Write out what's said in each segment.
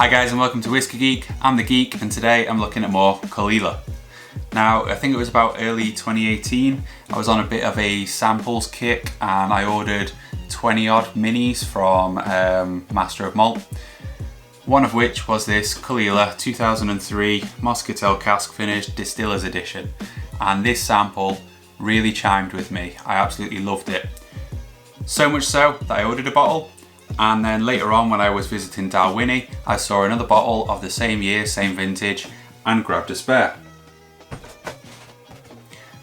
Hi guys and welcome to Whisky Geek. I'm the Geek and today I'm looking at more Caol Ila. Now I think it was about early 2018, I was on a bit of a samples kick and I ordered 20 odd minis from Master of Malt. One of which was this Caol Ila 2003 Moscatel cask finished Distillers edition, and this sample really chimed with me. I absolutely loved it. So much so that I ordered a bottle, and then later on when I was visiting Dalwhinnie I saw another bottle of the same year, same vintage, and grabbed a spare.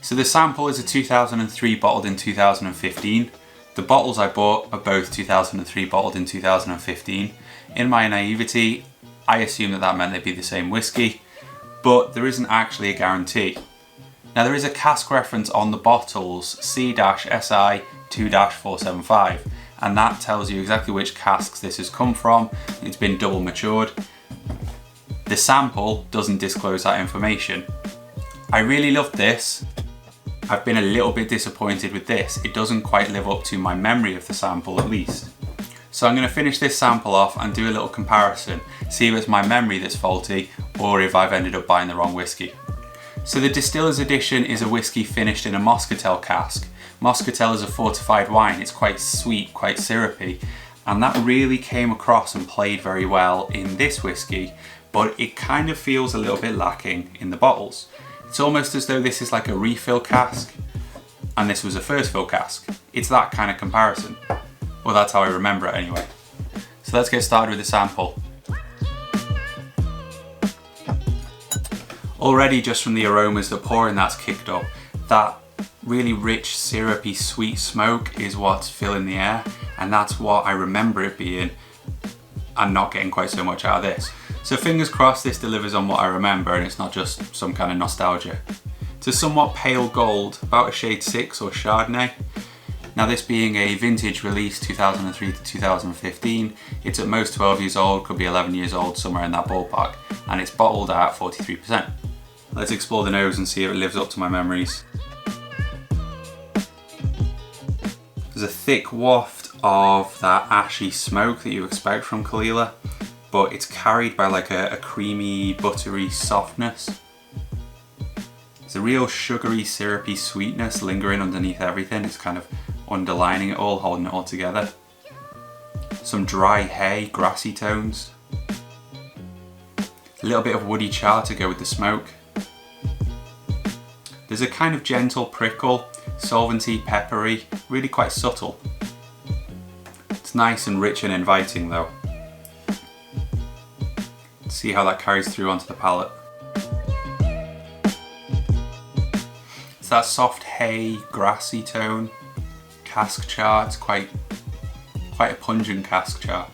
So the sample is a 2003 bottled in 2015. The bottles I bought are both 2003 bottled in 2015. In my naivety, I assumed that meant they'd be the same whiskey, but there isn't actually a guarantee. Now there is a cask reference on the bottles, C-SI 2-475, and that tells you exactly which casks this has come from. It's been double matured. The sample doesn't disclose that information. I really loved this. I've been a little bit disappointed with this. It doesn't quite live up to my memory of the sample at least. So I'm going to finish this sample off and do a little comparison, see if it's my memory that's faulty or if I've ended up buying the wrong whiskey. So the Distillers edition is a whiskey finished in a Moscatel cask. Moscatel is a fortified wine, it's quite sweet, quite syrupy, and that really came across and played very well in this whiskey, but it kind of feels a little bit lacking in the bottles. It's almost as though this is like a refill cask and this was a first fill cask. It's that kind of comparison. Well, that's how I remember it anyway. So let's get started with the sample. Already just from the aromas that pouring that's kicked up, that really rich, syrupy, sweet smoke is what's filling the air, and that's what I remember it being and not getting quite so much out of this. So fingers crossed this delivers on what I remember and it's not just some kind of nostalgia. It's a somewhat pale gold, about a shade 6 or Chardonnay. Now this being a vintage release 2003 to 2015, it's at most 12 years old, could be 11 years old, somewhere in that ballpark, and it's bottled at 43%. Let's explore the nose and see if it lives up to my memories. There's a thick waft of that ashy smoke that you expect from Caol Ila, but it's carried by like a creamy, buttery softness. There's a real sugary, syrupy sweetness lingering underneath everything. It's kind of underlining it all, holding it all together. Some dry hay, grassy tones. A little bit of woody char to go with the smoke. There's a kind of gentle prickle, solventy, peppery, really quite subtle. It's nice and rich and inviting though. Let's see how that carries through onto the palate. It's that soft hay, grassy tone. Cask char, it's quite a pungent cask char.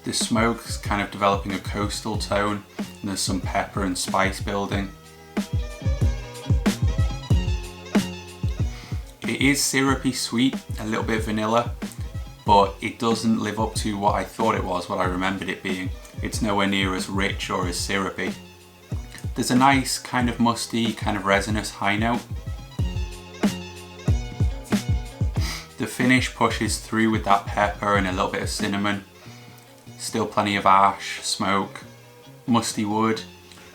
The smoke's kind of developing a coastal tone and there's some pepper and spice building. It is syrupy sweet, a little bit vanilla, but it doesn't live up to what I thought it was, what I remembered it being. It's nowhere near as rich or as syrupy. There's a nice kind of musty, kind of resinous high note. The finish pushes through with that pepper and a little bit of cinnamon. Still plenty of ash, smoke, musty wood.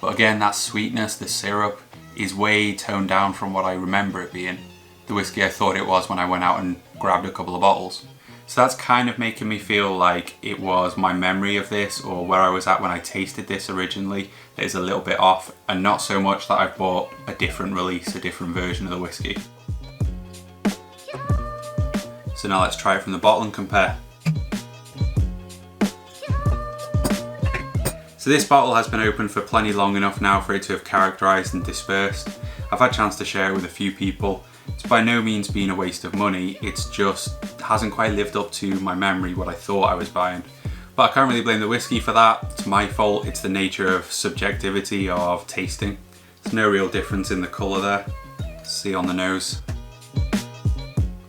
But again, that sweetness, the syrup, is way toned down from what I remember it being. The whiskey I thought it was when I went out and grabbed a couple of bottles. So that's kind of making me feel like it was my memory of this or where I was at when I tasted this originally that is a little bit off, and not so much that I've bought a different release, a different version of the whiskey. So now let's try it from the bottle and compare. So this bottle has been open for plenty long enough now for it to have characterised and dispersed. I've had a chance to share it with a few people. It's by no means been a waste of money, it's just hasn't quite lived up to my memory, what I thought I was buying. But I can't really blame the whiskey for that, it's my fault, it's the nature of subjectivity of tasting. There's no real difference in the colour there, see on the nose.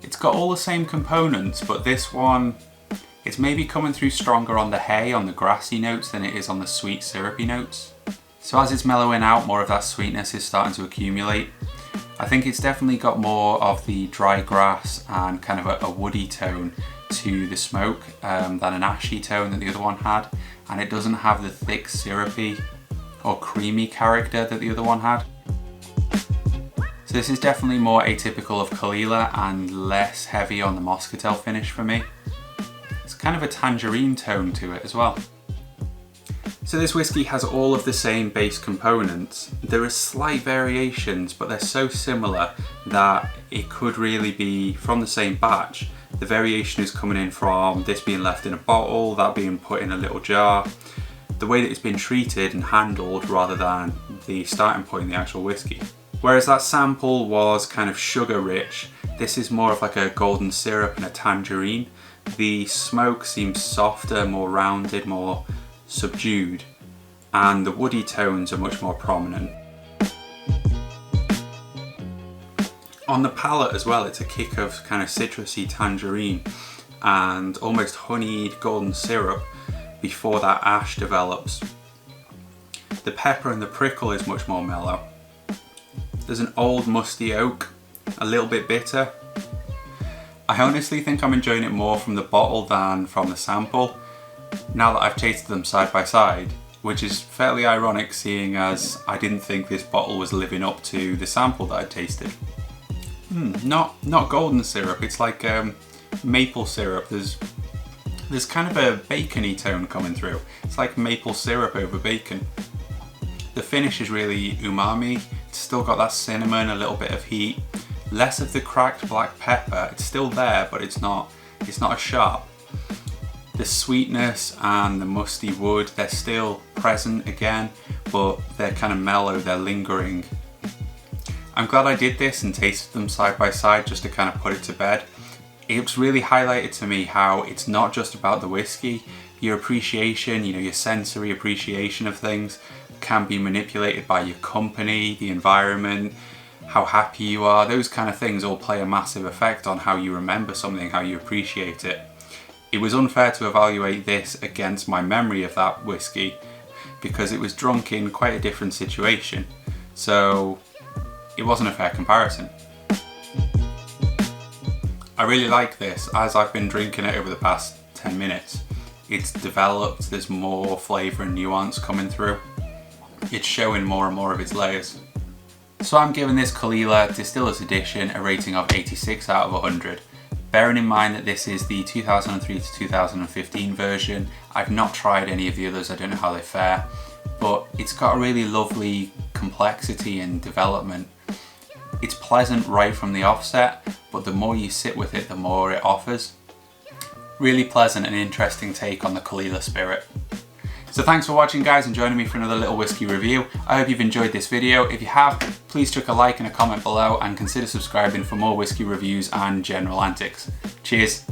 It's got all the same components, but this one, it's maybe coming through stronger on the hay, on the grassy notes than it is on the sweet syrupy notes. So as it's mellowing out, more of that sweetness is starting to accumulate. I think it's definitely got more of the dry grass and kind of a woody tone to the smoke than an ashy tone that the other one had, and it doesn't have the thick syrupy or creamy character that the other one had. So this is definitely more atypical of Caol Ila and less heavy on the Moscatel finish for me. It's kind of a tangerine tone to it as well. So this whiskey has all of the same base components. There are slight variations, but they're so similar that it could really be from the same batch. The variation is coming in from this being left in a bottle, that being put in a little jar, the way that it's been treated and handled rather than the starting point in the actual whiskey. Whereas that sample was kind of sugar rich, this is more of like a golden syrup and a tangerine. The smoke seems softer, more rounded, more subdued, and the woody tones are much more prominent. On the palate as well, it's a kick of kind of citrusy tangerine and almost honeyed golden syrup before that ash develops. The pepper and the prickle is much more mellow. There's an old musty oak, a little bit bitter. I honestly think I'm enjoying it more from the bottle than from the sample, now that I've tasted them side by side, which is fairly ironic seeing as I didn't think this bottle was living up to the sample that I tasted. Not golden syrup, it's like maple syrup. There's kind of a bacony tone coming through. It's like maple syrup over bacon. The finish is really umami. It's still got that cinnamon, a little bit of heat, less of the cracked black pepper. It's still there, but it's not as sharp. The sweetness and the musty wood, they're still present again, but they're kind of mellow, they're lingering. I'm glad I did this and tasted them side by side just to kind of put it to bed. It's really highlighted to me how it's not just about the whiskey. Your appreciation, your sensory appreciation of things can be manipulated by your company, the environment, how happy you are. Those kind of things all play a massive effect on how you remember something, how you appreciate it. It was unfair to evaluate this against my memory of that whiskey because it was drunk in quite a different situation. So it wasn't a fair comparison. I really like this. As I've been drinking it over the past 10 minutes, it's developed, there's more flavour and nuance coming through. It's showing more and more of its layers. So I'm giving this Caol Ila Distillers Edition a rating of 86 out of 100. Bearing in mind that this is the 2003 to 2015 version. I've not tried any of the others, I don't know how they fare, but it's got a really lovely complexity and development. It's pleasant right from the offset, but the more you sit with it, the more it offers. Really pleasant and interesting take on the Caol Ila spirit. So thanks for watching guys and joining me for another little whiskey review. I hope you've enjoyed this video. If you have, please chuck a like and a comment below and consider subscribing for more whiskey reviews and general antics. Cheers.